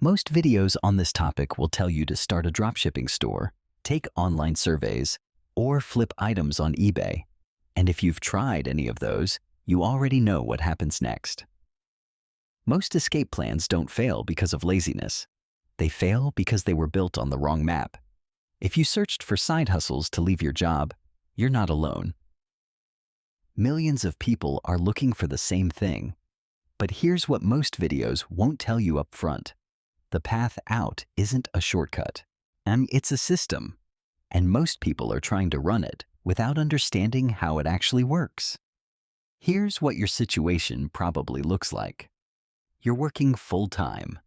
Most videos on this topic will tell you to start a dropshipping store, take online surveys, or flip items on eBay. And if you've tried any of those, you already know what happens next. Most escape plans don't fail because of laziness. They fail because they were built on the wrong map. If you searched for side hustles to leave your job, you're not alone. Millions of people are looking for the same thing. But here's what most videos won't tell you up front. The path out isn't a shortcut, and it's a system. And most people are trying to run it without understanding how it actually works. Here's what your situation probably looks like. You're working full-time.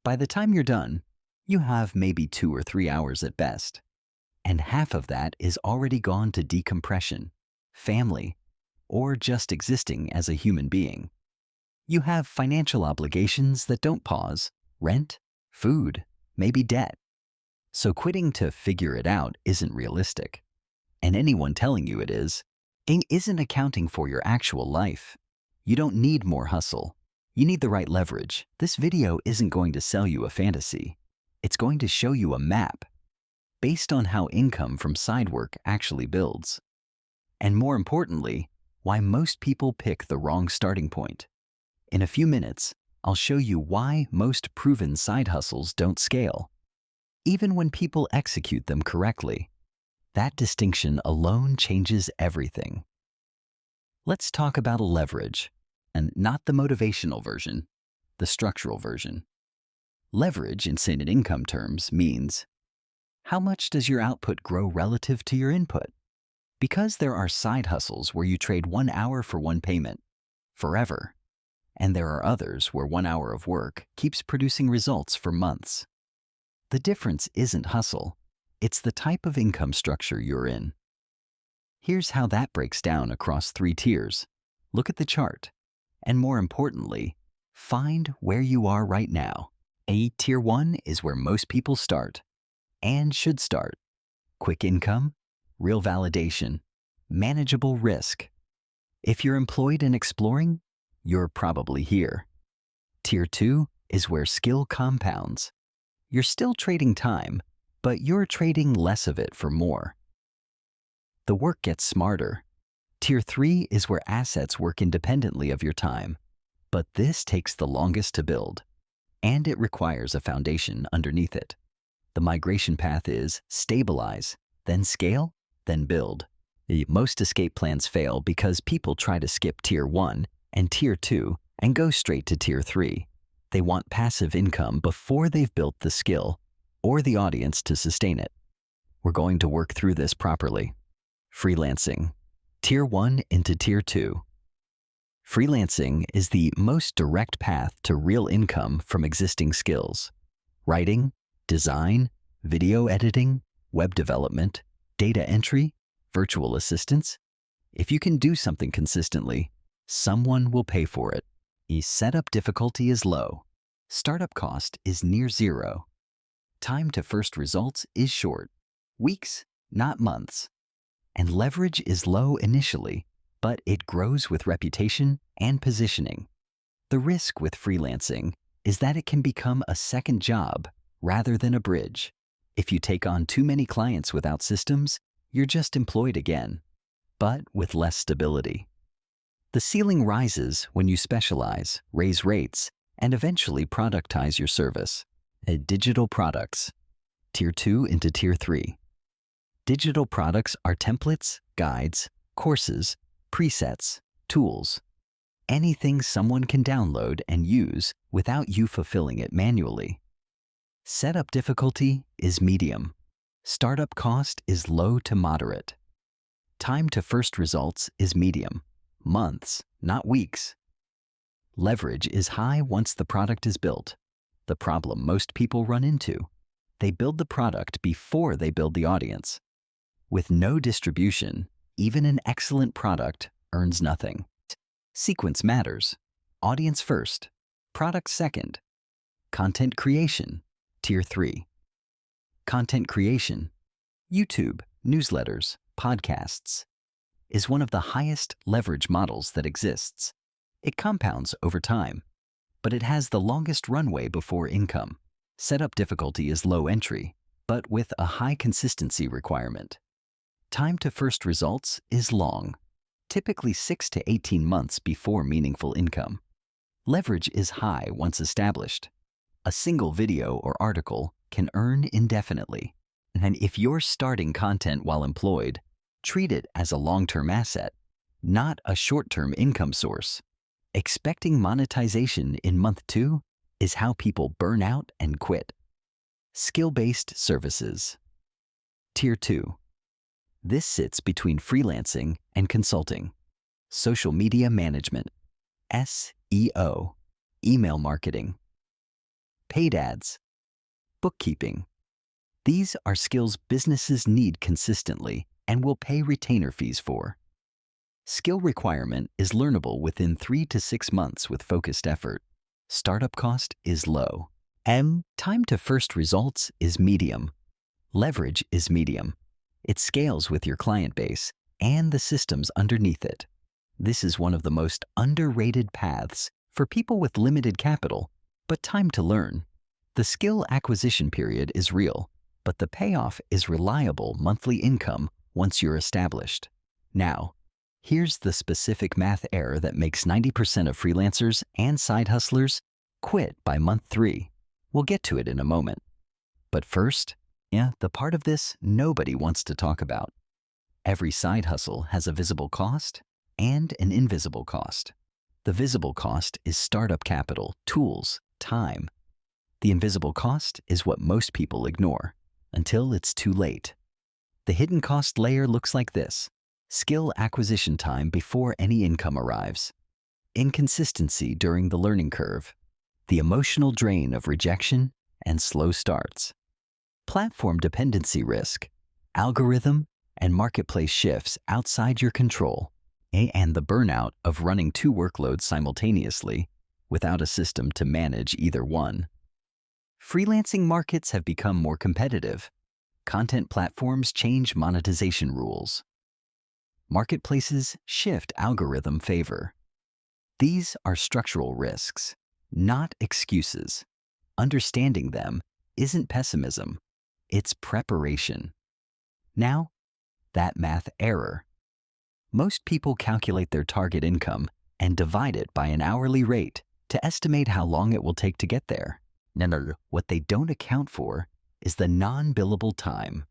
By the time you're done, you have maybe 2 or 3 hours at best. And half of that is already gone to decompression, family, or just existing as a human being. You have financial obligations that don't pause. Rent, food, maybe debt. So quitting to figure it out isn't realistic. And anyone telling you it isn't accounting for your actual life. You don't need more hustle. You need the right leverage. This video isn't going to sell you a fantasy. It's going to show you a map based on how income from side work actually builds. And more importantly, why most people pick the wrong starting point. In a few minutes, I'll show you why most proven side hustles don't scale, even when people execute them correctly. That distinction alone changes everything. Let's talk about a leverage, and not the motivational version, the structural version. Leverage in stated income terms means, how much does your output grow relative to your input? Because there are side hustles where you trade 1 hour for 1 payment, forever. And there are others where 1 hour of work keeps producing results for months. The difference isn't hustle, it's the type of income structure you're in. Here's how that breaks down across 3 tiers. Look at the chart, and more importantly, find where you are right now. Tier 1 is where most people start, and should start. Quick income, real validation, manageable risk. If you're employed and exploring, you're probably here. Tier 2 is where skill compounds. You're still trading time, but you're trading less of it for more. The work gets smarter. Tier 3 is where assets work independently of your time, but this takes the longest to build, and it requires a foundation underneath it. The migration path is stabilize, then scale, then build. Most escape plans fail because people try to skip Tier 1 and Tier 2 and go straight to Tier 3. They want passive income before they've built the skill or the audience to sustain it. We're going to work through this properly. Freelancing, Tier 1 into Tier 2. Freelancing is the most direct path to real income from existing skills. Writing, design, video editing, web development, data entry, virtual assistants. If you can do something consistently, someone will pay for it. Setup difficulty is low. Startup cost is near zero. Time to first results is short. Weeks, not months. And leverage is low initially, but it grows with reputation and positioning. The risk with freelancing is that it can become a second job rather than a bridge. If you take on too many clients without systems, you're just employed again, but with less stability. The ceiling rises when you specialize, raise rates, and eventually productize your service. Digital products, Tier 2 into Tier 3. Digital products are templates, guides, courses, presets, tools. Anything someone can download and use without you fulfilling it manually. Setup difficulty is medium. Startup cost is low to moderate. Time to first results is medium. Months, not weeks. Leverage is high once the product is built. The problem most people run into: they build the product before they build the audience. With no distribution, even an excellent product earns nothing. Sequence matters. Audience first, product second. Content creation, Tier 3. Content creation, YouTube, newsletters, podcasts, is one of the highest leverage models that exists. It compounds over time. but it has the longest runway before income. Setup difficulty is low entry, but with a high consistency requirement. Time to first results is long, typically 6 to 18 months before meaningful income. Leverage is high once established. A single video or article can earn indefinitely. And if you're starting content while employed, treat it as a long-term asset, not a short-term income source. Expecting monetization in month 2 is how people burn out and quit. Skill-based services. Tier 2. This sits between freelancing and consulting. Social media management, SEO, email marketing, paid ads, bookkeeping. These are skills businesses need consistently and will pay retainer fees for. Skill requirement is learnable within 3 to 6 months with focused effort. Startup cost is low. Time to first results is medium. Leverage is medium. It scales with your client base and the systems underneath it. This is one of the most underrated paths for people with limited capital, but time to learn. The skill acquisition period is real, but the payoff is reliable monthly income once you're established. Now, here's the specific math error that makes 90% of freelancers and side hustlers quit by month 3. We'll get to it in a moment. But first, the part of this nobody wants to talk about. Every side hustle has a visible cost and an invisible cost. The visible cost is startup capital, tools, time. The invisible cost is what most people ignore until it's too late. The hidden cost layer looks like this: skill acquisition time before any income arrives, inconsistency during the learning curve, the emotional drain of rejection and slow starts, platform dependency risk, algorithm and marketplace shifts outside your control, and the burnout of running 2 workloads simultaneously without a system to manage either one. Freelancing markets have become more competitive. Content platforms change monetization rules. Marketplaces shift algorithm favor. These are structural risks, not excuses. Understanding them isn't pessimism, it's preparation. Now, that math error. Most people calculate their target income and divide it by an hourly rate to estimate how long it will take to get there. No. What they don't account for is the non-billable time.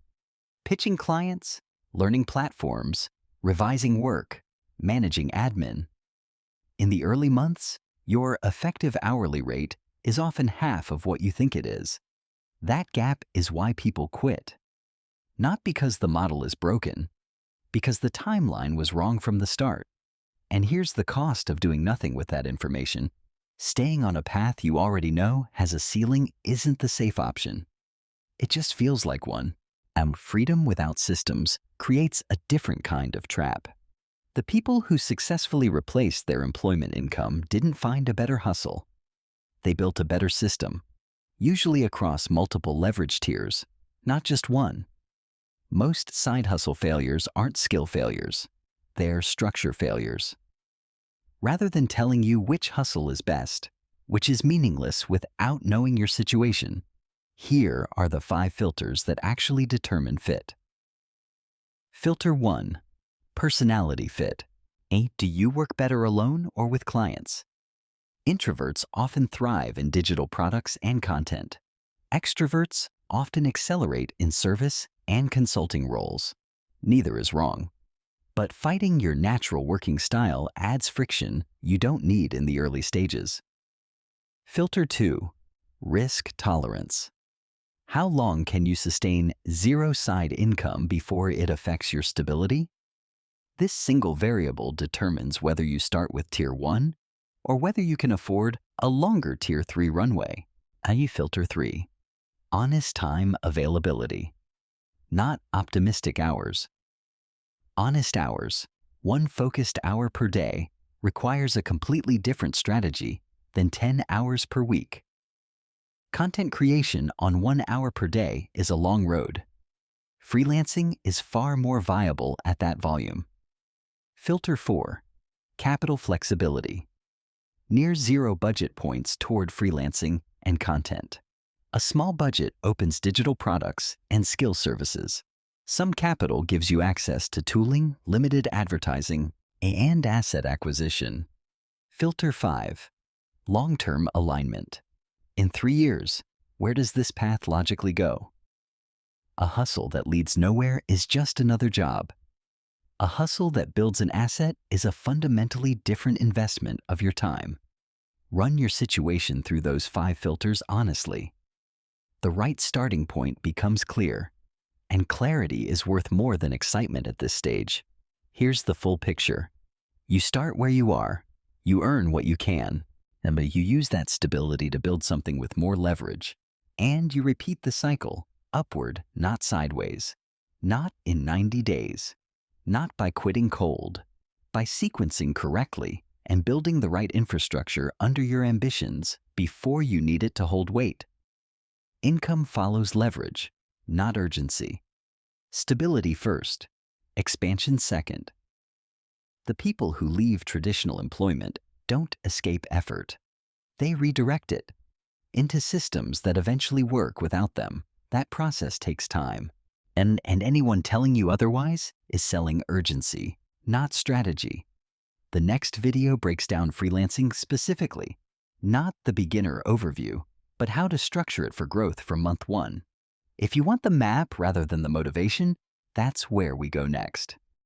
Pitching clients, learning platforms, revising work, managing admin. In the early months, your effective hourly rate is often half of what you think it is. That gap is why people quit. Not because the model is broken, because the timeline was wrong from the start. And here's the cost of doing nothing with that information. Staying on a path you already know has a ceiling isn't the safe option. It just feels like one. And freedom without systems creates a different kind of trap. The people who successfully replaced their employment income didn't find a better hustle. They built a better system, usually across multiple leverage tiers, not just one. Most side hustle failures aren't skill failures. They're structure failures. Rather than telling you which hustle is best, which is meaningless without knowing your situation, here are the 5 filters that actually determine fit. Filter 1. Personality fit. Do you work better alone or with clients? Introverts often thrive in digital products and content. Extroverts often accelerate in service and consulting roles. Neither is wrong. But fighting your natural working style adds friction you don't need in the early stages. Filter 2. Risk tolerance. How long can you sustain 0 side income before it affects your stability? This single variable determines whether you start with Tier 1 or whether you can afford a longer Tier 3 runway. Filter 3. Honest time availability. Not optimistic hours. Honest hours, 1 focused hour per day, requires a completely different strategy than 10 hours per week. Content creation on 1 hour per day is a long road. Freelancing is far more viable at that volume. Filter 4. Capital flexibility. Near zero budget points toward freelancing and content. A small budget opens digital products and skill services. Some capital gives you access to tooling, limited advertising, and asset acquisition. Filter 5. Long-term alignment. In 3 years, where does this path logically go? A hustle that leads nowhere is just another job. A hustle that builds an asset is a fundamentally different investment of your time. Run your situation through those 5 filters honestly. The right starting point becomes clear, and clarity is worth more than excitement at this stage. Here's the full picture. You start where you are, you earn what you can, but you use that stability to build something with more leverage. And you repeat the cycle, upward, not sideways. Not in 90 days. Not by quitting cold. By sequencing correctly and building the right infrastructure under your ambitions before you need it to hold weight. Income follows leverage, not urgency. Stability first, expansion second. The people who leave traditional employment don't escape effort. They redirect it into systems that eventually work without them. That process takes time. And anyone telling you otherwise is selling urgency, not strategy. The next video breaks down freelancing specifically, not the beginner overview, but how to structure it for growth from month 1. If you want the map rather than the motivation, that's where we go next.